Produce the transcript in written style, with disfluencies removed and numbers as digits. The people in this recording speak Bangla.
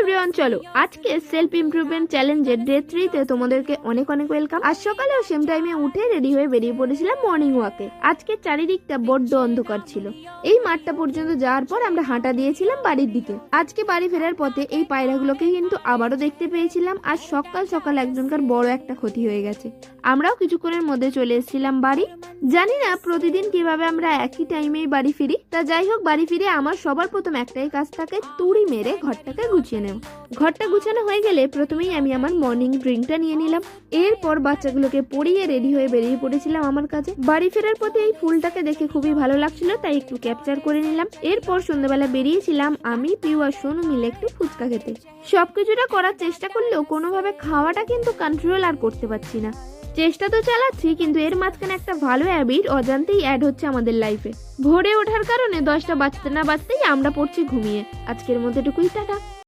এভরিওয়ান, চলো আজকে সেলফ ইমপ্রুভমেন্ট চ্যালেঞ্জের ডে 3 তে তোমাদেরকে অনেক অনেক ওয়েলকাম। আজ সকালেও সেম টাইমে উঠে রেডি হয়ে বেরিয়ে পড়েছিলাম মর্নিং ওয়াকে। আজকে চারিদিকটা বড্ড অন্ধকার ছিল। এই মাঠটা পর্যন্ত যাওয়ার পর আমরা হাঁটা দিয়েছিলাম বাড়ির দিকে। আজকে বাড়ি ফেরার পথে এই পায়রাগুলোকে কিন্তু আবারও দেখতে পেয়েছিলাম। আজ সকাল সকাল একজনকার বড় একটা ক্ষতি হয়ে গেছে। আমরাও কিছুক্ষণের মধ্যে চলে এসেছিলাম বাড়ি। জানি না প্রতিদিন কিভাবে আমরা একই টাইমেই বাড়ি ফিরি। তা যাই হোক, বাড়ি ফিরে আমার সবার প্রথম একটাই কাজ থাকে, তুড়ি মেরে ঘরটাকে গুছিয়ে নেওয়া। ঘরটা গুছানো হয়ে গেলে প্রথমেই আমি আমার মর্নিং ড্রিঙ্কটা নিয়ে নিলাম। এরপর বাচ্চাগুলোকে পরিয়ে রেডি হয়ে বেরিয়ে পড়েছিলাম আমার কাছে। বাড়ি ফেরার পথে এই ফুলটাকে দেখে খুবই ভালো লাগছিল, তাই একটু ক্যাপচার করে নিলাম। এরপর সন্ধ্যাবেলা বেরিয়েছিলাম আমি, পিউ আর সোনু মিলে একটু ফুচকা খেতে। সবকিছুটা করার চেষ্টা করলেও কোনোভাবে খাওয়াটা কিন্তু কন্ট্রোল আর করতে পারছি না। চেষ্টা তো চালাচ্ছি, কিন্তু এর মাঝখানে একটা ভালো হ্যাবিট অজান্তেই অ্যাড হচ্ছে আমাদের লাইফে। ভোরে ওঠার কারণে 10টা বাজতে না বাজতেই আমরা পড়ছি ঘুমিয়ে। আজকের মতো এটুকুই, টাটা।